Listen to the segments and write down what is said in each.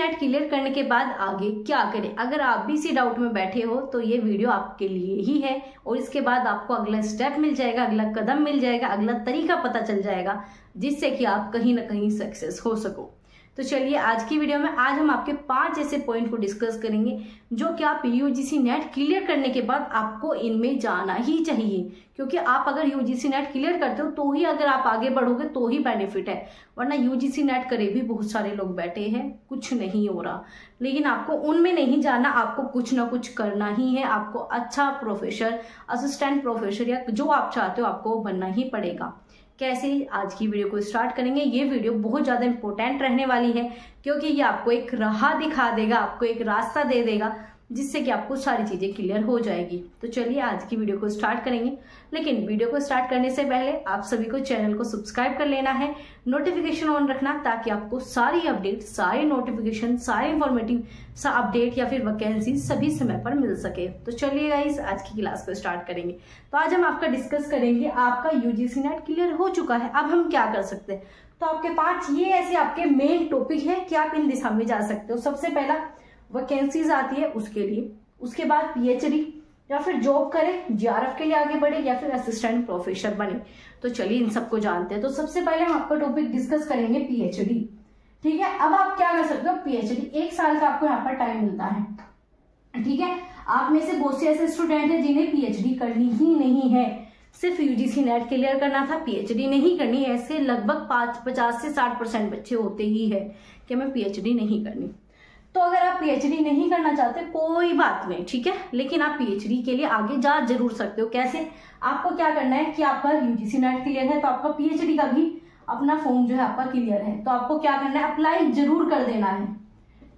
Net clear करने के बाद आगे क्या करें, अगर आप भी इसी डाउट में बैठे हो तो ये वीडियो आपके लिए ही है। और इसके बाद आपको अगला स्टेप मिल जाएगा, अगला कदम मिल जाएगा, अगला तरीका पता चल जाएगा जिससे कि आप कहीं ना कहीं सक्सेस हो सको। तो चलिए आज की वीडियो में आज हम आपके 5 ऐसे पॉइंट को डिस्कस करेंगे जो कि आप यूजीसी नेट क्लियर करने के बाद आपको इनमें जाना ही चाहिए, क्योंकि आप अगर यूजीसी नेट क्लियर करते हो तो ही अगर आप आगे बढ़ोगे तो ही बेनिफिट है, वरना यूजीसी नेट करे भी बहुत सारे लोग बैठे हैं, कुछ नहीं हो रहा। लेकिन आपको उनमें नहीं जाना, आपको कुछ ना कुछ करना ही है। आपको अच्छा प्रोफेसर, असिस्टेंट प्रोफेसर या जो आप चाहते हो आपको बनना ही पड़ेगा। कैसे, आज की वीडियो को स्टार्ट करेंगे। ये वीडियो बहुत ज़्यादा इंपॉर्टेंट रहने वाली है, क्योंकि ये आपको एक राह दिखा देगा, आपको एक रास्ता दे देगा जिससे कि आपको सारी चीज़ें क्लियर हो जाएगी। तो चलिए आज की वीडियो को स्टार्ट करेंगे। लेकिन वीडियो को स्टार्ट करने से पहले आप सभी को चैनल को सब्सक्राइब कर लेना है, नोटिफिकेशन ऑन रखना, ताकि आपको सारी अपडेट, सारी नोटिफिकेशन, सारे इंफॉर्मेटिव अपडेट या फिर वैकेंसी सभी समय पर मिल सके। तो चलिए गाइस आज की क्लास को स्टार्ट करेंगे। तो आज हम आपका डिस्कस करेंगे, आपका यूजीसी नेट क्लियर हो चुका है, अब हम क्या कर सकते हैं। तो आपके 5 ये ऐसे आपके मेन टॉपिक है कि आप इन दिशा में जा सकते हो। सबसे पहला वैकेंसीज आती है उसके लिए, उसके बाद पीएचडी या फिर जॉब करें, जीआरएफ के लिए आगे बढ़े या फिर असिस्टेंट प्रोफेसर बने। तो चलिए इन सबको जानते हैं। तो सबसे पहले हम आपका टॉपिक डिस्कस करेंगे पीएचडी। ठीक है, अब आप क्या कर सकते हो, पीएचडी 1 साल का आपको यहाँ पर टाइम मिलता है। ठीक है, आप में से बहुत से ऐसे स्टूडेंट हैं जिन्हें पीएचडी करनी ही नहीं है, सिर्फ यूजीसी नेट क्लियर करना था, पीएचडी नहीं करनी। ऐसे लगभग 50 से 60% बच्चे होते ही है कि मैं पीएचडी नहीं करनी। तो अगर आप पीएचडी नहीं करना चाहते कोई बात नहीं, ठीक है, लेकिन आप पीएचडी के लिए आगे जा जरूर सकते हो। कैसे, आपको क्या करना है कि आपका यूजीसी नेट क्लियर है तो आपका पीएचडी का भी अपना फॉर्म जो है आपका क्लियर है, तो आपको क्या करना है, अप्लाई जरूर कर देना है।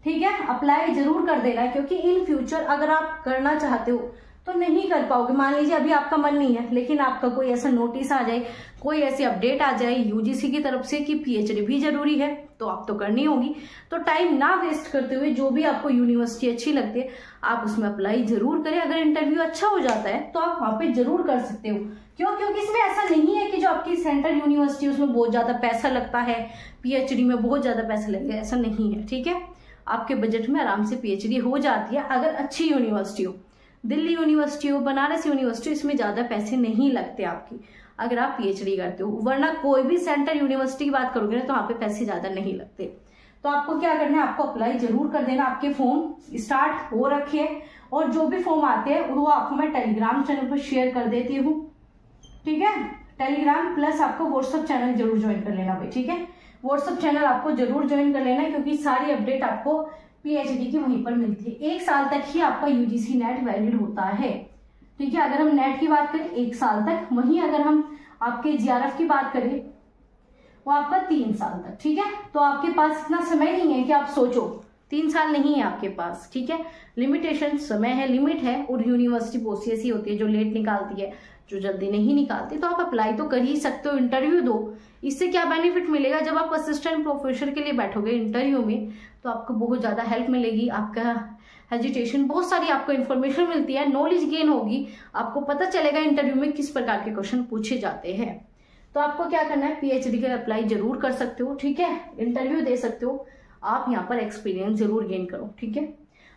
ठीक है, अप्लाई जरूर कर देना है, क्योंकि इन फ्यूचर अगर आप करना चाहते हो तो नहीं कर पाओगे। मान लीजिए अभी आपका मन नहीं है, लेकिन आपका कोई ऐसा नोटिस आ जाए, कोई ऐसी अपडेट आ जाए यूजीसी की तरफ से कि पीएचडी भी जरूरी है, तो आप तो करनी होगी। तो टाइम ना वेस्ट करते हुए जो भी आपको यूनिवर्सिटी अच्छी लगती है आप उसमें अप्लाई जरूर करें। अगर इंटरव्यू अच्छा हो जाता है तो आप वहां पे जरूर कर सकते हो। क्यों, क्योंकि इसमें ऐसा नहीं है कि जो आपकी सेंट्रल यूनिवर्सिटी उसमें बहुत ज्यादा पैसा लगता है, पीएचडी में बहुत ज्यादा पैसा लगेगा, ऐसा नहीं है। ठीक है, आपके बजट में आराम से पीएचडी हो जाती है अगर अच्छी यूनिवर्सिटी हो। दिल्ली यूनिवर्सिटी हो, बनारस यूनिवर्सिटी, इसमें ज्यादा पैसे नहीं लगते आपकी अगर आप पीएचडी करते हो, वरना कोई भी सेंट्रल यूनिवर्सिटी की बात करोगे ना तो वहां पे पैसे ज्यादा नहीं लगते। तो आपको क्या करना है, आपको अप्लाई जरूर कर देना। आपके फॉर्म स्टार्ट हो रखे हैं और जो भी फॉर्म आते हैं वो आपको मैं टेलीग्राम चैनल पर शेयर कर देती हूँ। ठीक है, टेलीग्राम प्लस आपको व्हाट्सएप चैनल जरूर ज्वाइन कर लेना भाई। ठीक है, व्हाट्सएप चैनल आपको जरूर ज्वाइन कर लेना, क्योंकि सारी अपडेट आपको पीएचडी की वहीं पर मिलती है। 1 साल तक ही आपका यूजीसी नेट वैलिड होता है। ठीक है, अगर हम नेट की बात करें 1 साल तक, वहीं अगर हम आपके जीआरएफ की बात करें वो आपका 3 साल तक। ठीक है, तो आपके पास इतना समय नहीं है कि आप सोचो, 3 साल नहीं है आपके पास। ठीक है, लिमिटेशन समय है, लिमिट है। और यूनिवर्सिटी बहुत सी ऐसी होती है जो लेट निकालती है, जो जल्दी नहीं निकालती, तो आप अप्लाई तो कर ही सकते हो, इंटरव्यू दो। इससे क्या बेनिफिट मिलेगा, जब आप असिस्टेंट प्रोफेसर के लिए बैठोगे इंटरव्यू में तो आपको बहुत ज्यादा हेल्प मिलेगी, आपका हेजिटेशन, बहुत सारी आपको इन्फॉर्मेशन मिलती है, नॉलेज गेन होगी, आपको पता चलेगा इंटरव्यू में किस प्रकार के क्वेश्चन पूछे जाते हैं। तो आपको क्या करना है, पीएचडी के लिए अप्लाई जरूर कर सकते हो। ठीक है, इंटरव्यू दे सकते हो, आप यहाँ पर एक्सपीरियंस जरूर गेन करो। ठीक है,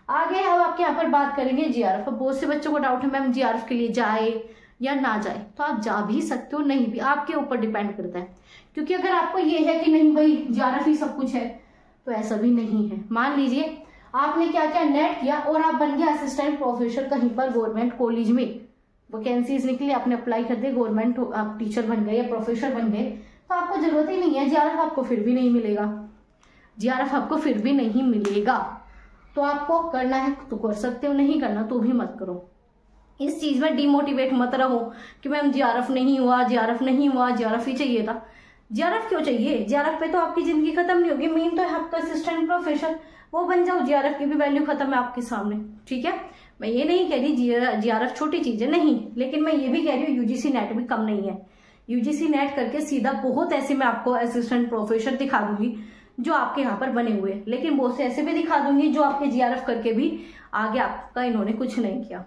आगे अब आपके यहाँ पर बात करेंगे जीआरएफ। बहुत से बच्चों को डाउट है मैम जीआरएफ के लिए जाए या ना जाए, तो आप जा भी सकते हो, नहीं भी, आपके ऊपर डिपेंड करता है। क्योंकि अगर आपको ये है कि नहीं भाई जीआरएफ ही सब कुछ है, तो ऐसा भी नहीं है। मान लीजिए आपने क्या क्या नेट किया और आप बन गए असिस्टेंट प्रोफेसर कहीं पर गवर्नमेंट कॉलेज में, वैकेंसीज निकली, आपने अप्लाई कर दिया, गवर्नमेंट आप टीचर बन गए या प्रोफेसर बन गए, तो आपको जरूरत ही नहीं है जीआरएफ, आपको फिर भी नहीं मिलेगा, जीआरएफ आपको फिर भी नहीं मिलेगा। तो आपको करना है तो कर सकते हो, नहीं करना तो भी मत करो। इस चीज में डिमोटिवेट मत रहो कि मैम जीआरएफ नहीं हुआ, जीआरएफ नहीं हुआ, जीआरएफ ही चाहिए था। जीआरएफ क्यों चाहिए, जीआरएफ पे तो आपकी जिंदगी खत्म नहीं होगी, मेन तो है आपका असिस्टेंट प्रोफेसर, वो बन जाओ, जीआरएफ की भी वैल्यू खत्म है आपके सामने। ठीक है, मैं ये नहीं कह रही जीआरएफ छोटी चीज है, नहीं, लेकिन मैं ये भी कह रही हूँ यूजीसी नेट भी कम नहीं है। यूजीसी नेट करके सीधा बहुत ऐसे मैं आपको असिस्टेंट प्रोफेसर दिखा दूंगी जो आपके यहाँ पर बने हुए, लेकिन बहुत से ऐसे भी दिखा दूंगी जो आपके जीआरएफ करके भी आगे आपका इन्होंने कुछ नहीं किया।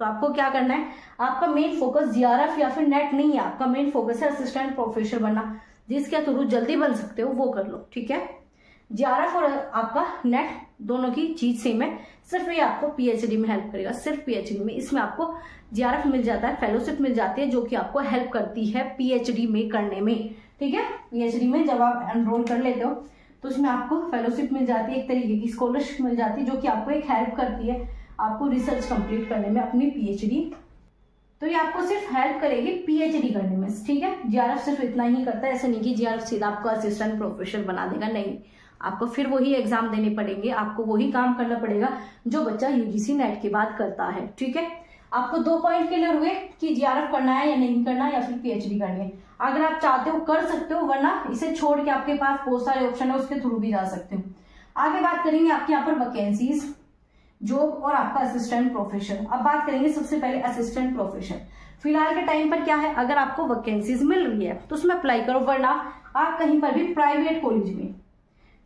तो आपको क्या करना है, आपका मेन फोकस जीआरएफ या फिर नेट नहीं है, आपका मेन फोकस है असिस्टेंट प्रोफेसर बनना, जिसके थ्रू जल्दी बन सकते हो वो कर लो। ठीक है, जेआरएफ और आपका नेट दोनों की चीज सेम है, सिर्फ ये आपको पीएचडी में हेल्प करेगा, सिर्फ पीएचडी में। इसमें आपको जेआरएफ मिल जाता है, फेलोशिप मिल जाती है, जो कि आपको हेल्प करती है पीएचडी में करने में। ठीक है, पीएचडी में जब आप एनरोल कर लेते हो तो उसमें आपको फेलोशिप मिल जाती है, एक तरीके की स्कॉलरशिप मिल जाती है, जो कि आपको एक हेल्प करती है आपको रिसर्च कंप्लीट करने में अपनी पीएचडी। तो ये आपको सिर्फ हेल्प करेगी पीएचडी करने में। ठीक है, जेआरएफ सिर्फ इतना ही करता है, ऐसा नहीं कि जेआरएफ सीधा आपको असिस्टेंट प्रोफेसर बना देगा, नहीं, आपको फिर वही एग्जाम देने पड़ेंगे, आपको वही काम करना पड़ेगा जो बच्चा यूजीसी नेट के बाद करता है। ठीक है, आपको 2 पॉइंट क्लियर हुए कि जेआरएफ करना है या नहीं करना, या फिर पीएचडी करनी है। अगर आप चाहते हो कर सकते हो, वरना इसे छोड़ के आपके पास बहुत सारे ऑप्शन है, उसके थ्रू भी जा सकते हो। आगे बात करेंगे आपके यहाँ पर वैकेंसीज, जॉब और आपका असिस्टेंट प्रोफेसर। अब बात करेंगे सबसे पहले असिस्टेंट प्रोफेसर। फिलहाल के टाइम पर क्या है, अगर आपको वैकेंसीज मिल रही है तो उसमें अप्लाई करो, वरना आप कहीं पर भी प्राइवेट कॉलेज में,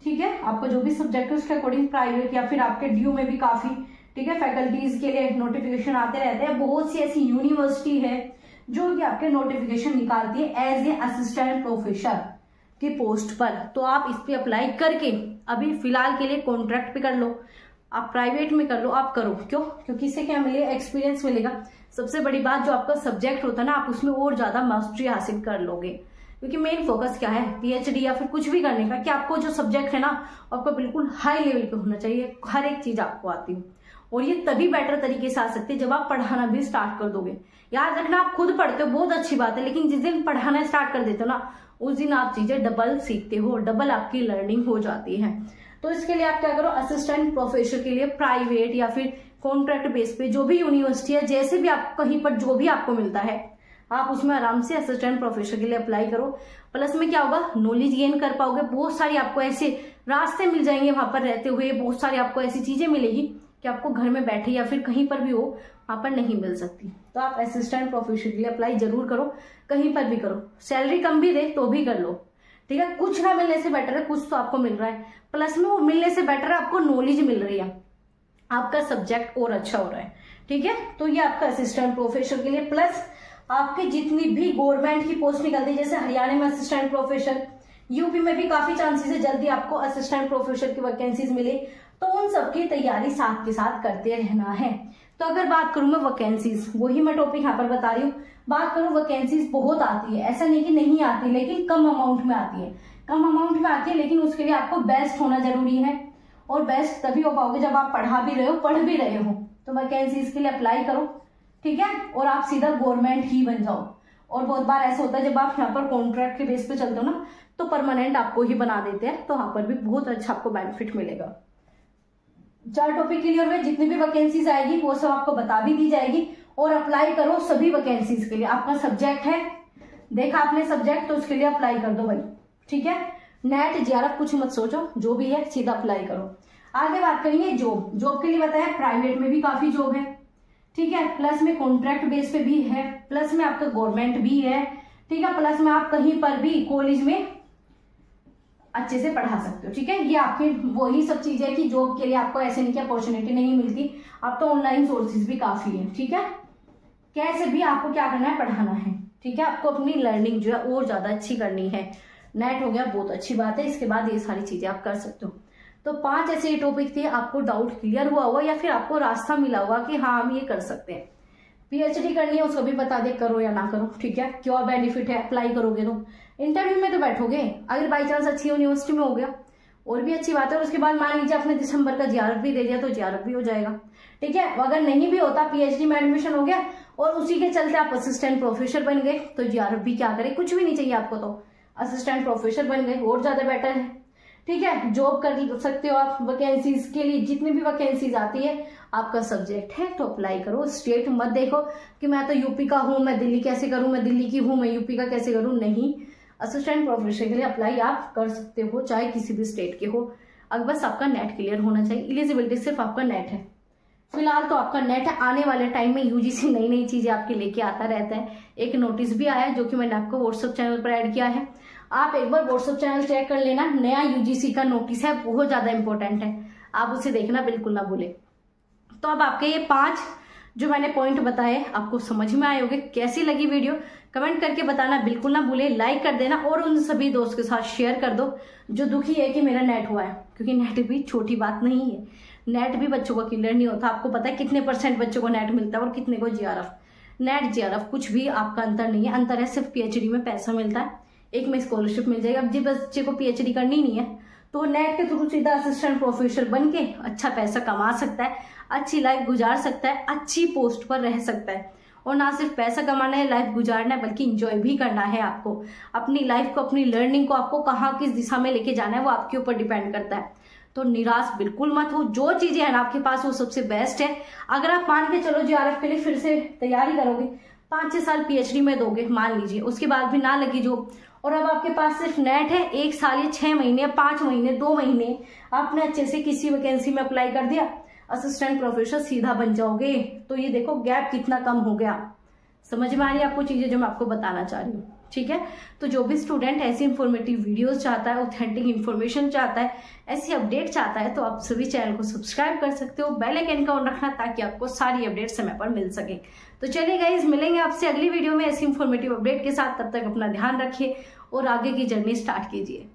ठीक है, आपको जो भी सब्जेक्ट है उसके अकॉर्डिंग प्राइवेट या फिर आपके ड्यू में भी काफी, ठीक है, फैकल्टीज के लिए नोटिफिकेशन आते रहते हैं। बहुत सी ऐसी यूनिवर्सिटी है जो कि आपके नोटिफिकेशन निकालती है एज ए असिस्टेंट प्रोफेसर की पोस्ट पर, तो आप इस पे अप्लाई करके अभी फिलहाल के लिए कॉन्ट्रैक्ट पे कर लो, आप प्राइवेट में कर लो, आप करो। क्यों? क्योंकि इससे क्या मिलेगा, एक्सपीरियंस मिलेगा। सबसे बड़ी बात, जो आपका सब्जेक्ट होता है ना, आप उसमें और ज्यादा मास्टरी हासिल कर लोगे, क्योंकि मेन फोकस क्या है पीएचडी या फिर कुछ भी करने का, कि आपको जो सब्जेक्ट है ना आपको बिल्कुल हाई लेवल पे होना चाहिए, हर एक चीज आपको आती हो। और ये तभी बेटर तरीके से आ सकती है जब आप पढ़ाना भी स्टार्ट कर दोगे। याद रखना, आप खुद पढ़ते हो बहुत अच्छी बात है, लेकिन जिस दिन पढ़ाना स्टार्ट कर देते हो ना, उस दिन आप चीजें डबल सीखते हो, डबल आपकी लर्निंग हो जाती है। तो इसके लिए आप क्या करो, असिस्टेंट प्रोफेसर के लिए प्राइवेट या फिर कॉन्ट्रैक्ट बेस पे जो भी यूनिवर्सिटी है, जैसे भी आप कहीं पर जो भी आपको मिलता है, आप उसमें आराम से असिस्टेंट प्रोफेसर के लिए अप्लाई करो। प्लस में क्या होगा, नॉलेज गेन कर पाओगे, बहुत सारी आपको ऐसे रास्ते मिल जाएंगे वहां पर रहते हुए, बहुत सारी आपको ऐसी चीजें मिलेगी कि आपको घर में बैठे या फिर कहीं पर भी हो वहां पर नहीं मिल सकती। तो आप असिस्टेंट प्रोफेसर के लिए अप्लाई जरूर करो, कहीं पर भी करो, सैलरी कम भी दे तो भी कर लो। ठीक है, कुछ ना मिलने से बेटर है कुछ तो आपको मिल रहा है, प्लस में वो मिलने से बेटर है आपको नॉलेज मिल रही है, आपका सब्जेक्ट और अच्छा हो रहा है। ठीक है, तो ये आपका असिस्टेंट प्रोफेसर के लिए। प्लस आपकी जितनी भी गवर्नमेंट की पोस्ट निकलती है, जैसे हरियाणा में असिस्टेंट प्रोफेसर, यूपी में भी काफी चांसेस है जल्दी आपको असिस्टेंट प्रोफेसर की वैकेंसीज मिले, तो उन सबकी तैयारी साथ के साथ करते रहना है। तो अगर बात करूं मैं वैकेंसीज, वही मैं टॉपिक यहाँ पर बता रही हूँ, बात करूं वैकेंसीज बहुत आती है, ऐसा नहीं कि नहीं आती, लेकिन कम अमाउंट में आती है, कम अमाउंट में आती है, लेकिन उसके लिए आपको बेस्ट होना जरूरी है। और बेस्ट तभी हो पाओगे जब आप पढ़ा भी रहे हो, पढ़ भी रहे हो। तो वैकेंसीज के लिए अप्लाई करो, ठीक है, और आप सीधा गवर्नमेंट ही बन जाओ। और बहुत बार ऐसा होता है जब आप यहाँ पर कॉन्ट्रैक्ट के बेस पे चलते हो ना, तो परमानेंट आपको ही बना देते हैं, तो वहां पर भी बहुत अच्छा आपको बेनिफिट मिलेगा। 4 टॉपिक क्लियर हुए, जितनी भी वैकेंसीज आएगी वो सब आपको बता भी दी जाएगी, और अप्लाई करो सभी वैकेंसीज के लिए। आपका सब्जेक्ट है, देखा आपने सब्जेक्ट, तो उसके लिए अप्लाई कर दो भाई। ठीक है, नेट जेआरएफ कुछ मत सोचो, जो भी है सीधा अप्लाई करो। आगे बात करेंगे जॉब। जॉब के लिए बताया प्राइवेट में भी काफी जॉब है, ठीक है, प्लस में कॉन्ट्रैक्ट बेस पे भी है, प्लस में आपका गवर्नमेंट भी है, ठीक है, प्लस में आप कहीं पर भी कॉलेज में अच्छे से पढ़ा सकते हो। ठीक है, ये आपकी वही सब चीजें है कि जॉब के लिए आपको ऐसे नहीं कि अपॉर्चुनिटी नहीं मिलती, अब तो ऑनलाइन सोर्सेज भी काफी है। ठीक है, कैसे भी आपको क्या करना है, पढ़ाना है। ठीक है, आपको अपनी लर्निंग जो है और ज्यादा अच्छी करनी है। नेट हो गया, बहुत अच्छी बात है, इसके बाद ये सारी चीजें आप कर सकते हो। तो 5 ऐसे टॉपिक थे, आपको डाउट क्लियर हुआ होगा या फिर आपको रास्ता मिला होगा कि हाँ हम ये कर सकते हैं। पीएचडी करनी है उसको भी बता दे, करो या ना करो। ठीक है, क्या बेनिफिट है, अप्लाई करोगे तो इंटरव्यू में तो बैठोगे, अगर बाई चांस अच्छी यूनिवर्सिटी में हो गया और भी अच्छी बात है। और उसके बाद मान लीजिए आपने दिसंबर का जेआरएफ भी दे दिया तो जेआरएफ भी हो जाएगा। ठीक है, अगर नहीं भी होता, पीएचडी में एडमिशन हो गया और उसी के चलते आप असिस्टेंट प्रोफेसर बन गए, तो जेआरएफ भी क्या करे, कुछ भी नहीं चाहिए आपको, तो असिस्टेंट प्रोफेसर बन गए, और ज्यादा बेटर है। ठीक है, जॉब कर सकते हो आप। वैकेंसीज के लिए जितनी भी वैकेंसीज आती है, आपका सब्जेक्ट है तो अप्लाई करो। स्टेट मत देखो कि मैं तो यूपी का हूं, मैं दिल्ली कैसे करूं, मैं दिल्ली की हूं, मैं यूपी का कैसे करूं, नहीं। असिस्टेंट प्रोफेसर के लिए अप्लाई आप कर सकते हो, चाहे किसी भी स्टेट के हो, अगर बस आपका नेट क्लियर होना चाहिए। एलिजिबिलिटी सिर्फ आपका नेट है, फिलहाल तो आपका नेट है। आने वाले टाइम में यूजीसी नई नई चीजें आपके लेके आता रहता है। एक नोटिस भी आया है जो कि मैंने आपको व्हाट्सएप चैनल पर ऐड किया है, आप एक बार व्हाट्सएप चैनल चेक कर लेना। नया यूजीसी का नोटिस है, बहुत ज्यादा इंपॉर्टेंट है, आप उसे देखना बिल्कुल ना भूले। तो अब आपके ये 5 जो मैंने पॉइंट बताए आपको समझ में आए होंगे। कैसी लगी वीडियो कमेंट करके बताना बिल्कुल ना भूले, लाइक कर देना और उन सभी दोस्त के साथ शेयर कर दो जो दुखी है कि मेरा नेट हुआ है, क्योंकि नेट भी छोटी बात नहीं है। नेट भी बच्चों का क्लियर नहीं होता। आपको पता है कितने % बच्चों को नेट मिलता है और कितने को जीआरएफ। नेट जीआरएफ कुछ भी आपका अंतर नहीं है। अंतर है सिर्फ पीएचडी में पैसा मिलता है, एक में स्कॉलरशिप मिल जाएगी। अब जिस बच्चे को पीएचडी करनी नहीं है तो नेट के थ्रू सीधा असिस्टेंट प्रोफेसर बन के अच्छा पैसा कमा सकता है, अच्छी लाइफ गुजार सकता है, अच्छी पोस्ट पर रह सकता है। और ना सिर्फ पैसा कमाना है, लाइफ गुजारना है, बल्कि इंजॉय भी करना है आपको। अपनी लाइफ को, अपनी लर्निंग को आपको कहाँ किस दिशा में लेके जाना है वो आपके ऊपर डिपेंड करता है। तो निराश बिल्कुल मत हो। जो चीजें हैं ना आपके पास वो सबसे बेस्ट है। अगर आप मान के चलो जीआरएफ के लिए फिर से तैयारी करोगे, 5-6 साल पीएचडी में दोगे मान लीजिए, उसके बाद भी ना लगी जॉब, और अब आपके पास सिर्फ नेट है, 1 साल या 6 महीने, 5 महीने, 2 महीने आपने अच्छे से किसी वैकेंसी में अप्लाई कर दिया, असिस्टेंट प्रोफेसर सीधा बन जाओगे। तो ये देखो गैप कितना कम हो गया। समझ में आ रही है आपको चीजें जो मैं आपको बताना चाह रही हूँ? ठीक है। तो जो भी स्टूडेंट ऐसी इंफॉर्मेटिव वीडियोस चाहता है, ऑथेंटिक इन्फॉर्मेशन चाहता है, ऐसी अपडेट चाहता है, तो आप सभी चैनल को सब्सक्राइब कर सकते हो। बेल आइकन का ऑन रखना ताकि आपको सारी अपडेट समय पर मिल सके। तो चलिए गाइस, मिलेंगे आपसे अगली वीडियो में ऐसी इंफॉर्मेटिव अपडेट के साथ। तब तक अपना ध्यान रखिए और आगे की जर्नी स्टार्ट कीजिए।